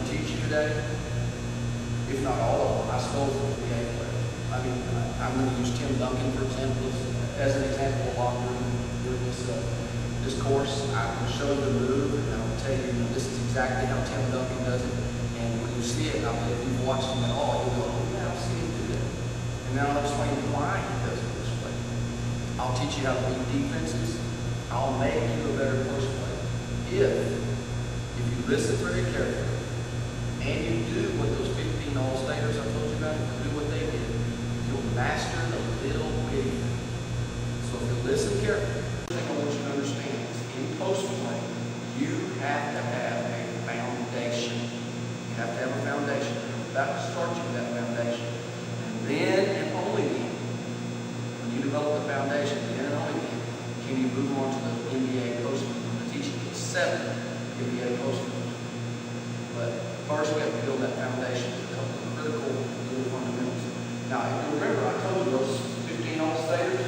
to teach you today, if not all of them, I stole from the NBA players. I mean, I'm going to use Tim Duncan, for example, as an example of locker room during this course. I will show you the move, and I will tell you, this is exactly how Tim Duncan does it. And when you see it, if you've watched him at all, you'll go, oh yeah, I've seen him do that. And then I'll explain why he does it this way. I'll teach you how to beat defenses. I'll make you a better post player. If you listen very carefully, and you do what those 15 All-Staters I told you about, do what they did, you'll master the little bitty thing. So if you listen carefully, the thing I want you to understand is in post play, you have to have a foundation. You have to have a foundation. I'm about to start you with that foundation. And then, and only then, when you develop the foundation, then and only then, can you move on to the NBA post play. I'm going to teach you 7 NBA post plays. But first, we have to build that foundation with a couple of critical little fundamentals. Now, if you remember, I told you those 15 All-Staters,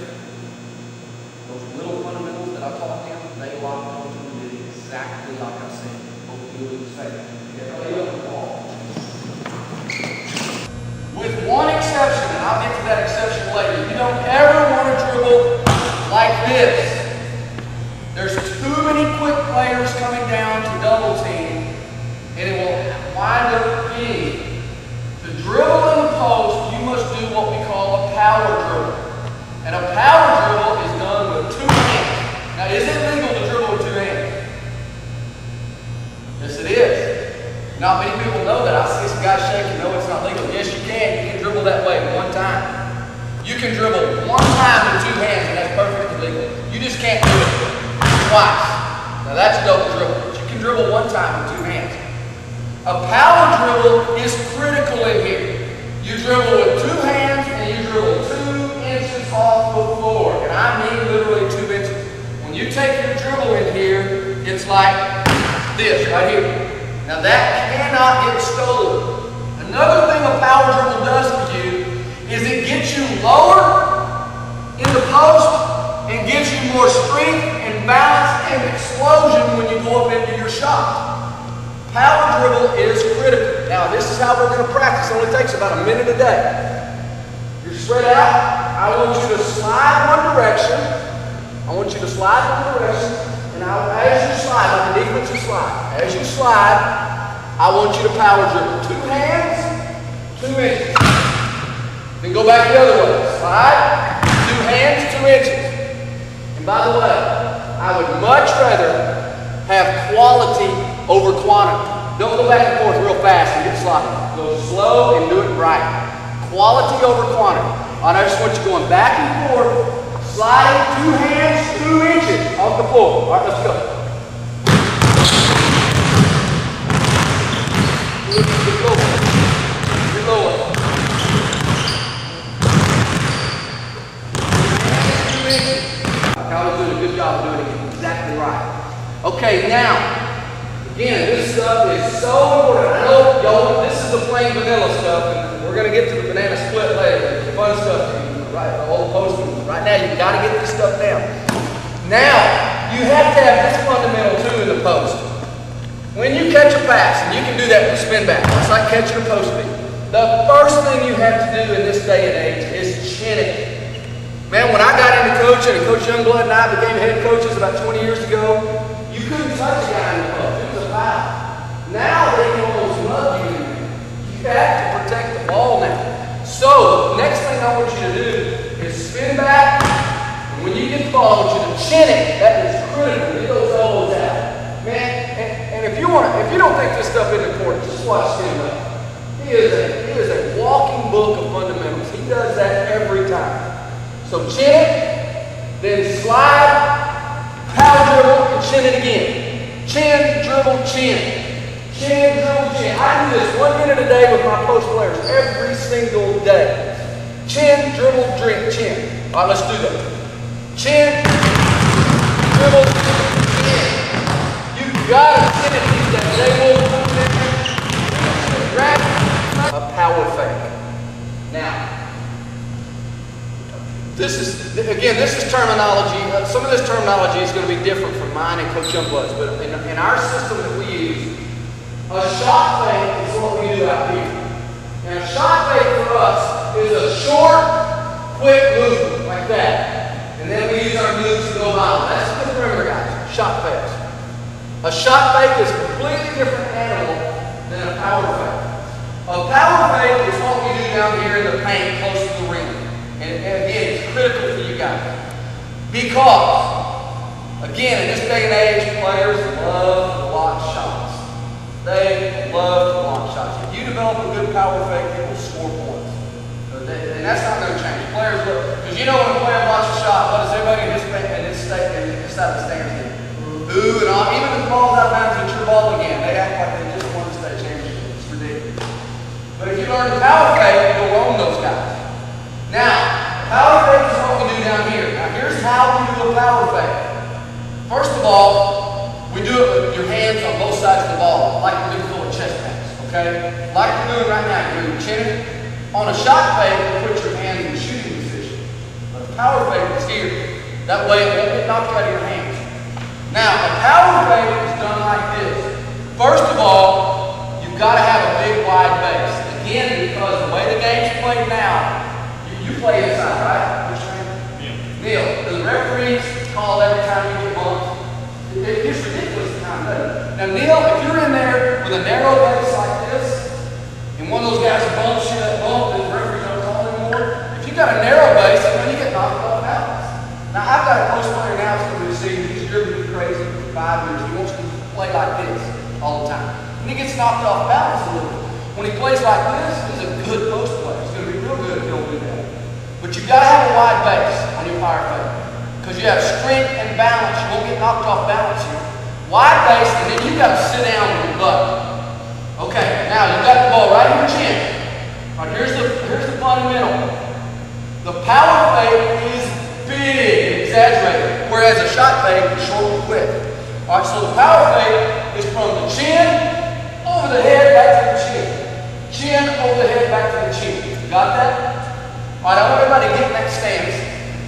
those little fundamentals that I taught them, they locked onto and did exactly like I said. Hope you'll do the same. With one exception, and I'll get to that exception later, you don't ever want to dribble like this. There's too many quick players coming down to double team, and it will wind up being to dribble in the post. You must do what we call a power dribble, and a power dribble is done with 2 hands. Now, is it legal to dribble with 2 hands? Yes, it is. Not many people know that. I see some guys shaking. No, it's not legal. Yes, you can. You can dribble that way 1 time. You can dribble 1 time with 2 hands, and that's perfectly legal. You just can't do it twice. Now that's double dribble. But you can dribble 1 time with 2 hands. A power dribble is critical in here. You dribble with 2 hands and you dribble 2 inches off the floor. And I mean literally 2 inches. When you take your dribble in here, it's like this right here. Now that cannot get stolen. Another thing a power dribble does for you is it gets you lower in the post and gives you more strength and balance and explosion when you go up into your shot. Power dribble is critical. Now, this is how we're going to practice. It only takes about a minute a day. You're spread out. I want you to slide one direction. And as you slide, like a defensive slide, as you slide, I want you to power dribble. 2 hands, 2 inches. Then go back the other way. Slide, 2 hands, 2 inches. And by the way, I would much rather have quality over quantity. Don't go back and forth real fast and get sloppy. Go slow and do it right. Quality over quantity. All right, I just want you going back and forth, sliding 2 hands, 2 inches off the floor. All right, let's go. Get lower. Kyle's doing a good job of doing it exactly right. Okay, now, again, this stuff is so important. I know, y'all, this is the plain vanilla stuff, and we're going to get to the banana split later. The fun stuff, right? All the post moves. Right now, you've got to get this stuff down. Now, you have to have this fundamental too in the post. When you catch a pass, and you can do that with spin back, it's like catching a post beat. The first thing you have to do in this day and age is chin it. Man, when I got into coaching, and Coach Youngblood and I became head coaches about 20 years ago, you couldn't touch a guy in the post. It was a foul. Now they can almost love you. You have to protect the ball now. So, the next thing I want you to do is spin back, and when you get the ball, I want you to chin it. That is critical. Get those elbows out. Man, and if you don't think this stuff isn't important, just watch Tim Duncan. He is a walking book of fundamentals. He does that every time. So chin it, then slide, power dribble, and chin it again. Chin, dribble, chin. Chin, dribble, chin. I do this 1 minute a day with my post players every single day. Chin, dribble, drink, chin. All right, let's do that. Chin, dribble, chin. You've got to chin it these days. They will come in, grab a power fake. Now, this is terminology. Some of this terminology is going to be different from mine and Coach Youngblood's, but in our system that we use, A shot fake is what we do out here. And a shot fake for us is a short, quick movement like that. And then we use our moves to go violent. That's the perimeter guys, shot fakes. A shot fake is a completely different animal than a power fake. A power fake is what we do down here in the paint close to the ring. And again, it's critical for you guys. Because, again, in this day and age, players love to block shots. They love to block shots. If you develop a good power fake, you will score points. And that's not going to change. Players look, because you know when a player blocks a shot, what does everybody in this side of the stands do? Boo and all. Even if the ball's out of bounds, it's your ball again. They act like they just won the state championship. It's ridiculous. But if you learn the power fake, you'll own those guys. Now, power fake is what we do down here. Now, here's how we do a power fake. First of all, we do it with your hands on both sides of the ball, like you're doing full of chest pads, okay? Like you're doing right now, you're doing chin. On a shot fake, you put your hands in the shooting position. But a power fake is here. That way, it won't get knocked out of your hands. Now, a power fake is done like this. First of all, you've got to have a big, wide base. Again, because the way the game's played now, you play inside, right? Yeah. Neil, do the referees call every time you get bumped? It's ridiculous the time, doesn't it? Now, Neil, if you're in there with a narrow base like this, and one of those guys bumps you that bump, and the referees don't call anymore, if you got a narrow base, then you get knocked off balance. Now, I've got a post player now that's coming to see me. He's driven me crazy for 5 years. He wants to play like this all the time. And he gets knocked off balance a little bit. When he plays like this, he's a good post player. He's going to be real good if he'll do that. But you've got to have a wide base on your power fake. Because you have strength and balance. You won't get knocked off balance here. Wide base, and then you've got to sit down with your butt. Okay, now you've got the ball right in your chin. All right, here's the fundamental. The power fake is big and exaggerated, whereas a shot fake is short and quick. All right, so the power fake is from the chin over the head back to the chin. Chin over the head back to the chin. Got that? All right, I want everybody to get in that stance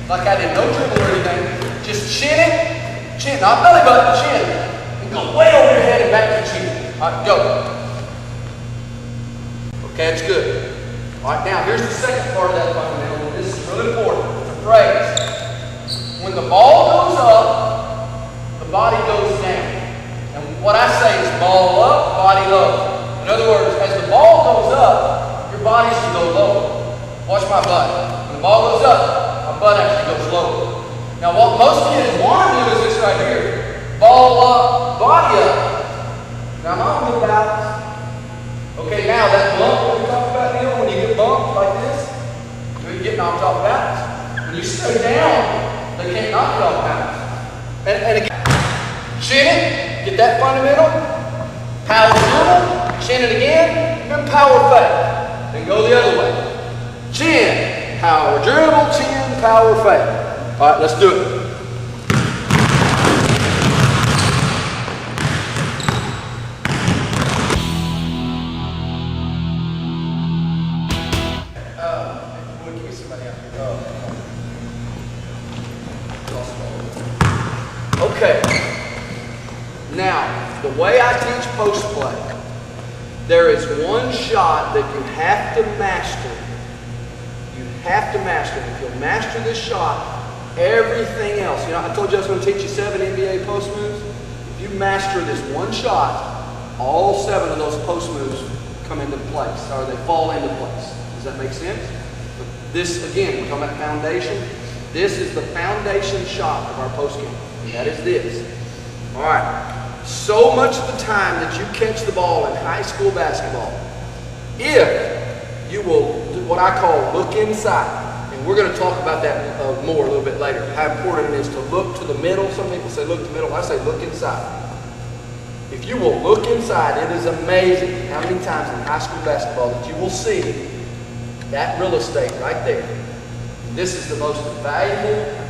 like I did, no dribble or anything. Just chin it, chin, not belly button, chin, and go way over your head and back to the chin. All right, go. Okay, that's good. All right, now here's the second part of that fundamental. This is really important. It's a phrase. When the ball goes up, the body goes down. And what I say is ball up, body low. In other words, as the ball goes up, your body should go lower. Watch my butt. When the ball goes up, my butt actually goes lower. Now what most kids want to do is this right here. Ball up, body up. Now I'm on the balance. Okay, now that bump that we talked about, Neil, when you get bumped like this, you get knocked off balance. When you stay down, they can't knock you off balance. And again, chin it, get that fundamental, power dribble, chin it again, then power fake. Then go the other way. Chin, power dribble, chin, power fake. All right, let's do it. Okay, now the way I teach post play, there is one shot that you have to master. You have to master it. If you'll master this shot, everything else, you know, I told you I was going to teach you 7 NBA post moves. If you master this one shot, all 7 of those post moves come into place, or they fall into place. Does that make sense? But this, again, we're talking about foundation. This is the foundation shot of our post game. And that is this. All right. So much of the time that you catch the ball in high school basketball, if you will do what I call look inside, and we're going to talk about that more a little bit later, how important it is to look to the middle. Some people say look to the middle. I say look inside. If you will look inside, it is amazing how many times in high school basketball that you will see that real estate right there. This is the most valuable